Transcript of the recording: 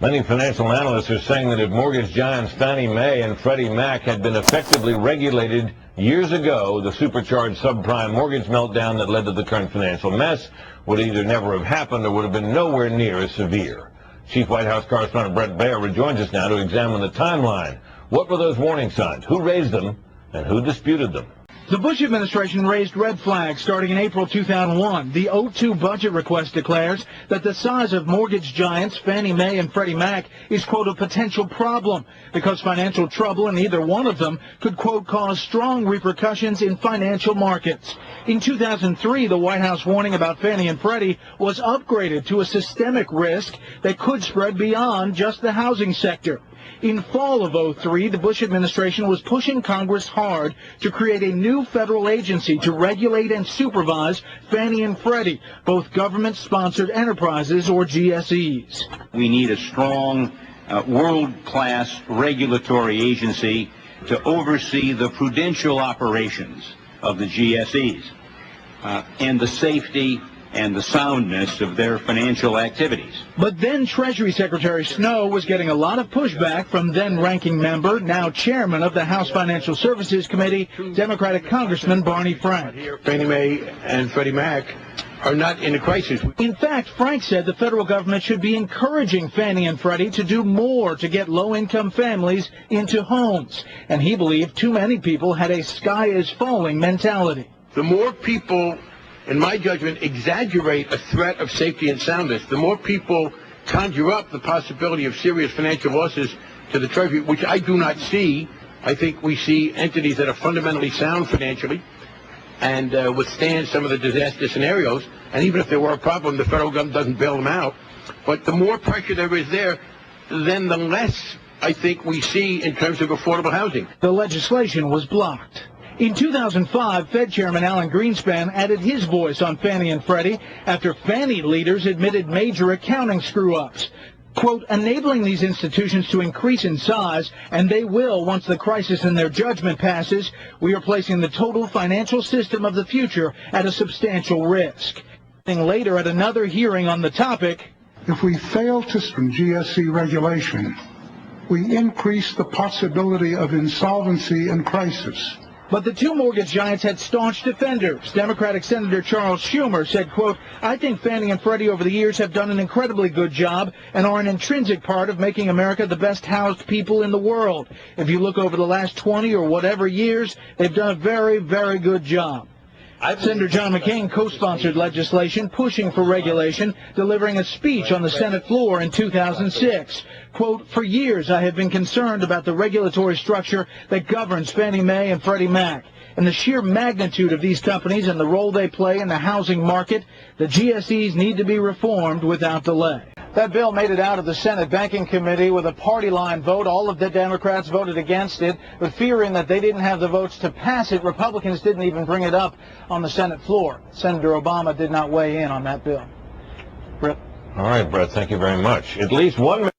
Many financial analysts are saying that if mortgage giants Fannie Mae and Freddie Mac had been effectively regulated years ago, the supercharged subprime mortgage meltdown that led to the current financial mess would either never have happened or would have been nowhere near as severe. Chief White House correspondent Bret Baier rejoins us now to examine the timeline. What were those warning signs? Who raised them? And who disputed them? The Bush administration raised red flags starting in April 2001. The 02 budget request declares that the size of mortgage giants Fannie Mae and Freddie Mac is, quote, a potential problem because financial trouble in either one of them could, quote, cause strong repercussions in financial markets. In 2003, the White House warning about Fannie and Freddie was upgraded to a systemic risk that could spread beyond just the housing sector. In fall of 03, the Bush administration was pushing Congress hard to create a new federal agency to regulate and supervise Fannie and Freddie, both government-sponsored enterprises or GSEs. We need a strong, world-class regulatory agency to oversee the prudential operations of the GSEs and the safety and the soundness of their financial activities. But then Treasury Secretary Snow was getting a lot of pushback from then-ranking member, now chairman of the House Financial Services Committee, Democratic Congressman Barney Frank. Fannie Mae and Freddie Mac are not in a crisis. In fact, Frank said the federal government should be encouraging Fannie and Freddie to do more to get low-income families into homes. And he believed too many people had a sky-is-falling mentality. The more people, in my judgment, exaggerate a threat of safety and soundness, the more people conjure up the possibility of serious financial losses to the Treasury, which I do not see. I think we see entities that are fundamentally sound financially and withstand some of the disaster scenarios. And even if there were a problem, the federal government doesn't bail them out. But the more pressure there is there, then the less I think we see in terms of affordable housing. The legislation was blocked. In 2005, Fed Chairman Alan Greenspan added his voice on Fannie and Freddie after Fannie leaders admitted major accounting screw-ups. Quote, enabling these institutions to increase in size, and they will once the crisis in their judgment passes, we are placing the total financial system of the future at a substantial risk. Later at another hearing on the topic, if we fail to GSE regulation, we increase the possibility of insolvency and crisis. But the two mortgage giants had staunch defenders. Democratic Senator Charles Schumer said, quote, I think Fannie and Freddie over the years have done an incredibly good job and are an intrinsic part of making America the best housed people in the world. If you look over the last 20 or whatever years, they've done a very, very good job. Senator John McCain co-sponsored legislation pushing for regulation, delivering a speech on the Senate floor in 2006. Quote, for years I have been concerned about the regulatory structure that governs Fannie Mae and Freddie Mac. And the sheer magnitude of these companies and the role they play in the housing market, the GSEs need to be reformed without delay. That bill made it out of the Senate Banking Committee with a party line vote. All of the Democrats voted against it, but fearing that they didn't have the votes to pass it, Republicans didn't even bring it up on the Senate floor. Senator Obama did not weigh in on that bill. Brett. All right, Brett, thank you very much. At least one